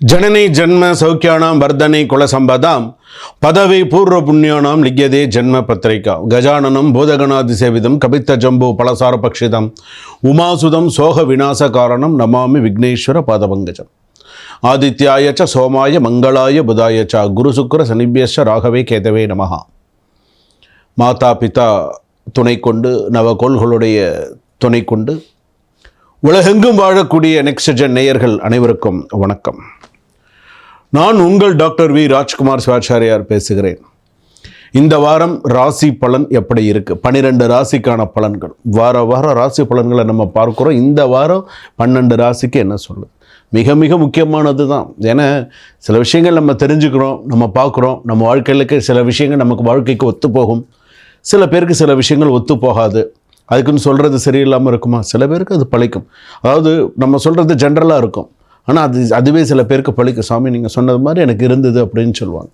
जननी जन्म सौख्याणां वर्धने कुलसंपदां पदवी पूर्व पुण्यानां लिख्यते जन्म पत्रिका गजाननं बोधगणादिसेवितं कपित्तजम्बो फलसारपक्षितम् उमासुतं सोह विनाशकारणं नमामि विघ्नेश्वर पादपङ्कजम् आदित्याय च सोमाय मंगलाय बुधाय च गुरुशुक्र शनिभ्यश्च राघवे केतवे नमः माता पिता துணை கொண்டு நவகோள்களுடைய துணை கொண்டு உலகெங்கும் வாழக்கூடிய நெக்ஸ்ட் ஜென் நேயர்கள் அனைவருக்கும் வணக்கம். நான் உங்கள் டாக்டர் வி ராஜ்குமார் சிவாச்சாரியார் பேசுகிறேன். இந்த வாரம் ராசி பலன் எப்படி இருக்குது? 12 ராசிக்கான பலன்கள். வார ராசி பலன்களை நம்ம பார்க்குறோம். இந்த வாரம் 12 ராசிக்கு என்ன சொல்லுது? மிக மிக முக்கியமானது தான். ஏன்னா சில விஷயங்கள் நம்ம தெரிஞ்சுக்கிறோம், நம்ம பார்க்குறோம். நம்ம வாழ்க்கையிலுக்கு சில விஷயங்கள் நமக்கு வாழ்க்கைக்கு ஒத்து போகும், சில பேருக்கு சில விஷயங்கள் ஒத்து போகாது. அதுக்குன்னு சொல்கிறது சரியில்லாமல் இருக்குமா? சில பேருக்கு அது பழிக்கும். அதாவது நம்ம சொல்கிறது ஜென்ரலாக இருக்கும், ஆனால் அதுவே சில பேருக்கு பழிக்கும். சாமி நீங்கள் சொன்னது மாதிரி எனக்கு இருந்தது அப்படின்னு சொல்லுவாங்க.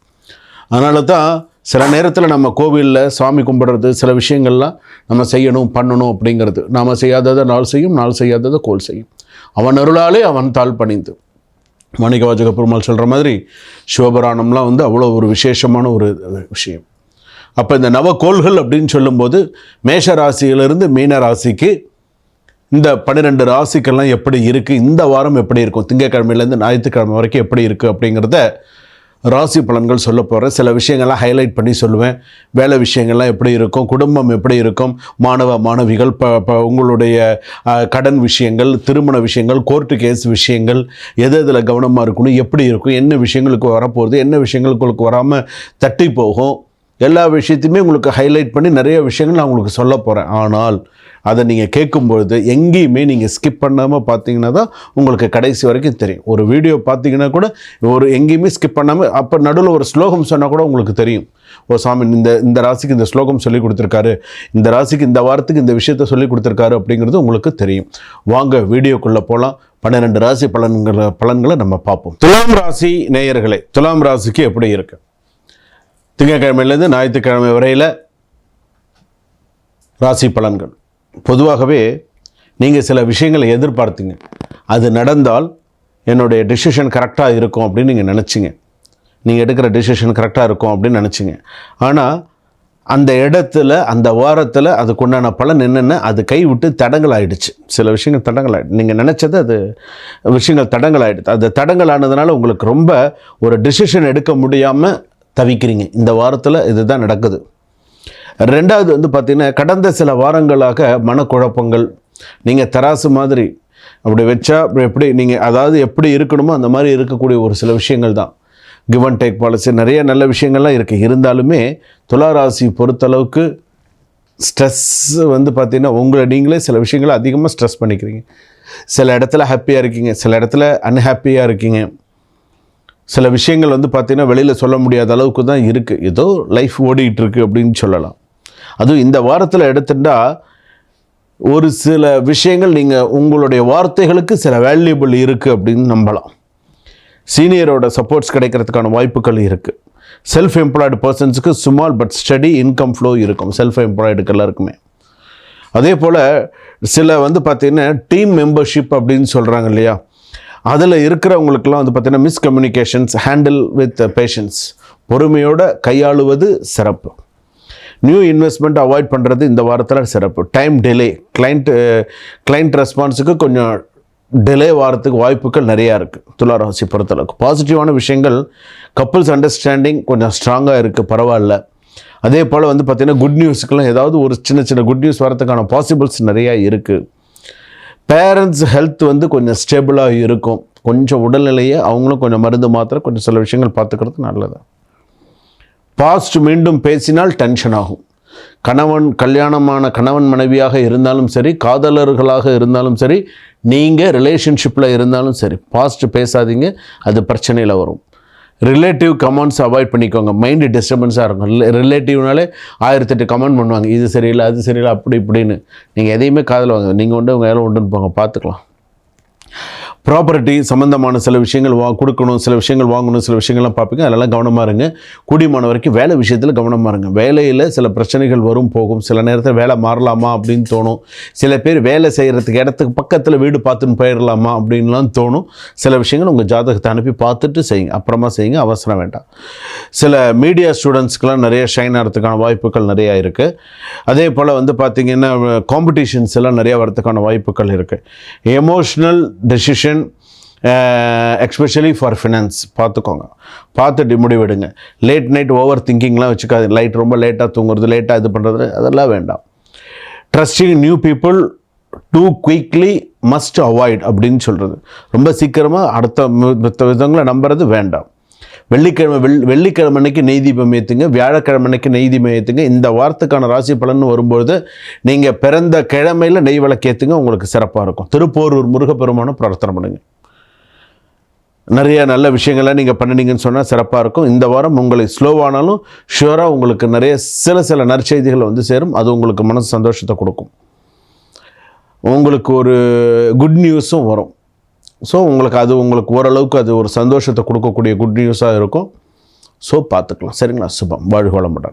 அதனால தான் சில நேரத்தில் நம்ம கோவிலில் சாமி கும்பிட்றது, சில விஷயங்கள்லாம் நம்ம செய்யணும் பண்ணணும் அப்படிங்கிறது. நாம் செய்யாததை நாள் செய்யும், நாள் செய்யாததை கோல் செய்யும். அவன் அருளாலே அவன் தாழ் பணிந்து. மாணிக்கவாசக பெருமாள் சொல்கிற மாதிரி சிவபுராணம்லாம் அவ்வளோ ஒரு விசேஷமான ஒரு விஷயம். அப்போ இந்த நவகோள்கள் அப்படின்னு சொல்லும்போது மேஷ ராசியிலிருந்து மீன ராசிக்கு இந்த 12 ராசிக்கெல்லாம் எப்படி இருக்குது, இந்த வாரம் எப்படி இருக்கும், திங்கட்கிழமையிலேருந்து ஞாயிற்றுக்கிழமை வரைக்கும் எப்படி இருக்குது அப்படிங்கிறத ராசி பலன்கள் சொல்ல போகிறேன். சில விஷயங்கள்லாம் ஹைலைட் பண்ணி சொல்லுவேன். வேலை விஷயங்கள்லாம் எப்படி இருக்கும், குடும்பம் எப்படி இருக்கும், மாணவிகள் உங்களுடைய கடன் விஷயங்கள், திருமண விஷயங்கள், கோர்ட்டு கேஸ் விஷயங்கள், எதில் கவனமாக இருக்கணும், எப்படி இருக்கும், என்ன விஷயங்களுக்கு வரப்போகுது, என்ன விஷயங்களுக்கு வராமல் தட்டி போகும், எல்லா விஷயத்தையுமே உங்களுக்கு ஹைலைட் பண்ணி நிறைய விஷயங்கள் நான் உங்களுக்கு சொல்ல போகிறேன். ஆனால் அதை நீங்கள் கேட்கும்பொழுது எங்கேயுமே நீங்கள் ஸ்கிப் பண்ணாமல் பார்த்தீங்கன்னா தான் உங்களுக்கு கடைசி வரைக்கும் தெரியும். ஒரு வீடியோ பார்த்தீங்கன்னா கூட எங்கேயுமே ஸ்கிப் பண்ணாமல் அப்போ நடுவில் ஒரு ஸ்லோகம் சொன்னால் கூட உங்களுக்கு தெரியும். ஓ சாமி இந்த ராசிக்கு இந்த ஸ்லோகம் சொல்லி கொடுத்துருக்காரு, இந்த ராசிக்கு இந்த வாரத்துக்கு இந்த விஷயத்த சொல்லி கொடுத்துருக்காரு அப்படிங்கிறது உங்களுக்கு தெரியும். வாங்க வீடியோக்குள்ளே போகலாம். 12 ராசி பலன்களை நம்ம பார்ப்போம். துலாம் ராசி நேயர்களே, துலாம் ராசிக்கு எப்படி இருக்கு? திங்கட்கிழமையிலேருந்து ஞாயிற்றுக்கிழமை வரையில் ராசி பலன்கள். பொதுவாகவே நீங்கள் சில விஷயங்களை எதிர்பார்த்தீங்க, அது நடந்தால் என்னுடைய டிசிஷன் கரெக்டாக இருக்கும் அப்படின்னு நீங்கள் நினச்சிங்க. நீங்கள் எடுக்கிற டிசிஷன் கரெக்டாக இருக்கும் அப்படின்னு நினச்சிங்க. ஆனால் அந்த இடத்துல அந்த வாரத்தில் அதுக்குண்டான பலன் என்னென்ன, அது கைவிட்டு தடங்கள் ஆகிடுச்சு. சில விஷயங்கள் தடங்கள் ஆகிடுச்சு. நீங்கள் நினச்சது அது விஷயங்கள் தடங்கள் ஆகிடுது. அது தடங்கள் ஆனதுனால உங்களுக்கு ரொம்ப ஒரு டிசிஷன் எடுக்க முடியாமல் தவிக்கிறீங்க. இந்த வாரத்தில் இதுதான் நடக்குது. ரெண்டாவது பார்த்திங்கன்னா, கடந்த சில வாரங்களாக மனக்குழப்பங்கள். நீங்கள் தராசு மாதிரி அப்படி வச்சா எப்படி நீங்கள் அதாவது எப்படி இருக்கணுமோ அந்த மாதிரி இருக்கக்கூடிய ஒரு சில விஷயங்கள் தான். கிவ் அண்ட் டேக் பாலிசி, நிறைய நல்ல விஷயங்கள்லாம் இருக்குது. இருந்தாலுமே துளாராசி பொறுத்தளவுக்கு ஸ்ட்ரெஸ் பார்த்திங்கன்னா உங்களை நீங்களே சில விஷயங்களை அதிகமாக ஸ்ட்ரெஸ் பண்ணிக்கிறீங்க. சில இடத்துல ஹாப்பியாக இருக்கீங்க, சில இடத்துல அன்ஹாப்பியாக இருக்கீங்க. சில விஷயங்கள் பார்த்திங்கன்னா வெளியில் சொல்ல முடியாத அளவுக்கு தான் இருக்குது. ஏதோ லைஃப் ஓடிக்கிட்டு இருக்குது அப்படின்னு சொல்லலாம். அதுவும் இந்த வாரத்தில் எடுத்துட்டால் ஒரு சில விஷயங்கள் நீங்கள் உங்களுடைய வார்த்தைகளுக்கு சில வேல்யூபிள் இருக்குது அப்படின்னு நம்பலாம். சீனியரோட சப்போர்ட்ஸ் கிடைக்கிறதுக்கான வாய்ப்புகள் இருக்குது. செல்ஃப் எம்ப்ளாய்டு பர்சன்ஸுக்கு small but steady income flow இருக்கும், செல்ஃப் எம்ப்ளாய்டுக்கு எல்லாருக்குமே. அதே போல் சில பார்த்திங்கன்னா டீம் மெம்பர்ஷிப் அப்படின்னு சொல்கிறாங்க இல்லையா, அதில் இருக்கிறவங்களுக்கெல்லாம் பார்த்திங்கன்னா மிஸ்கம்யூனிகேஷன்ஸ், ஹேண்டில் வித் பேஷன்ஸ், பொறுமையோடு கையாளுவது சிறப்பு. நியூ இன்வெஸ்ட்மெண்ட் அவாய்ட் பண்ணுறது இந்த வாரத்தில் சிறப்பு. டைம் டிலே, கிளைண்ட் ரெஸ்பான்ஸுக்கு கொஞ்சம் டிலே வாரத்துக்கு வாய்ப்புகள் நிறையா இருக்குது துளாராசி பொறுத்தளவுக்கு. பாசிட்டிவான விஷயங்கள், கப்புள்ஸ் அண்டர்ஸ்டாண்டிங் கொஞ்சம் ஸ்ட்ராங்காக இருக்குது, பரவாயில்ல. அதே போல் பார்த்திங்கன்னா குட் நியூஸுக்கெல்லாம் ஏதாவது ஒரு சின்ன குட் நியூஸ் வரதுக்கான பாசிபிள்ஸ் நிறையா இருக்குது. பேரண்ட்ஸ் ஹெல்த் கொஞ்சம் ஸ்டேபிளாக இருக்கும். கொஞ்சம் உடல்நிலையை அவங்களும் கொஞ்சம் மருந்து மாத்திரை கொஞ்சம் சில விஷயங்கள் பார்த்துக்கிறது நல்லது. பாஸ்ட் மீண்டும் பேசினால் டென்ஷன் ஆகும். கல்யாணமான கணவன் மனைவியாக இருந்தாலும் சரி, காதலர்களாக இருந்தாலும் சரி, நீங்கள் ரிலேஷன்ஷிப்பில் இருந்தாலும் சரி, பாஸ்ட் பேசாதீங்க, அது பிரச்சனையில் வரும். ரிலேட்டிவ் கமெண்ட்ஸ் அவாய்ட் பண்ணிக்கோங்க. மைண்டு டிஸ்டர்பன்ஸாக இருக்கும். ரிலேட்டிவ்னாலே 1008 கமெண்ட் பண்ணுவாங்க, இது சரியில்லை அது சரியில்லை அப்படி இப்படின்னு. நீங்கள் எதையுமே காதில் வாங்க, நீங்கள் உண்டு உங்கள் வேலை உண்டுன்னு போங்க, பார்த்துக்கலாம். ப்ராப்பர்ட்டி சம்மந்தமான சில விஷயங்கள் கொடுக்கணும், சில விஷயங்கள் வாங்கணும், சில விஷயங்கள்லாம் பார்ப்பீங்க. அதெல்லாம் கவனமாக இருங்க. கூடியமான வரைக்கும் வேலை விஷயத்தில் கவனமாக இருங்க. வேலையில் சில பிரச்சனைகள் வரும் போகும். சில நேரத்தில் வேலை மாறலாமா அப்படின்னு தோணும். சில பேர் வேலை செய்கிறதுக்கு இடத்துக்கு பக்கத்தில் வீடு பார்த்துன்னு போயிடலாமா அப்படின்லாம் தோணும். சில விஷயங்கள் உங்கள் ஜாதகத்தை அனுப்பி பார்த்துட்டு செய்யுங்க, அப்புறமா செய்யுங்க, அவசரம் வேண்டாம். சில மீடியா ஸ்டூடெண்ட்ஸ்க்கெலாம் நிறைய ஷைன் ஆகிறதுக்கான வாய்ப்புகள் நிறையா இருக்குது. அதே போல் வந்து பார்த்திங்கன்னா காம்படிஷன்ஸ் எல்லாம் நிறையா வரதுக்கான வாய்ப்புகள் இருக்குது. Emotional decision especially for finance பார்த்துக்கோங்க, பார்த்துட்டு முடிவெடுங்க. லேட் நைட் ஓவர் திங்கிங்லாம் வச்சுக்காது. ரொம்ப லேட்டாக தூங்குறது, லேட்டாக இது பண்ணுறது, அதெல்லாம் வேண்டாம். Trusting new people too quickly must avoid அப்படின்னு சொல்கிறது. ரொம்ப சீக்கிரமாக அடுத்த விதங்களை நம்புறது வேண்டாம். வெள்ளிக்கிழமை அன்னைக்கு நெய் தீபம் ஏற்றுங்க, வியாழக்கிழமை அன்னைக்கு நெய் தீபம் ஏற்றுங்க. இந்த வாரத்துக்கான ராசி பலன் வரும்பொழுது நீங்கள் பிறந்த கிழமையில் நெய் விளக்கு ஏற்றுங்க, உங்களுக்கு சிறப்பாக இருக்கும். திருப்போரூர் முருகப்பெருமானை பிரார்த்தனை பண்ணுங்க. நிறைய நல்ல விஷயங்களை நீங்கள் பண்ணினீங்கன்னு சொன்னால் சிறப்பாக இருக்கும். இந்த வாரம் உங்களை ஸ்லோவானாலும் ஷுவராக உங்களுக்கு நிறைய சில நற்செய்திகள் வந்து சேரும். அது உங்களுக்கு மனசு சந்தோஷத்தை கொடுக்கும். உங்களுக்கு ஒரு குட் நியூஸும் வரும். ஸோ உங்களுக்கு ஓரளவுக்கு அது ஒரு சந்தோஷத்தை கொடுக்கக்கூடிய குட் நியூஸாக இருக்கும். ஸோ பார்த்துக்கலாம். சரிங்களா? சுபம். வாழ்க வளமுடன்.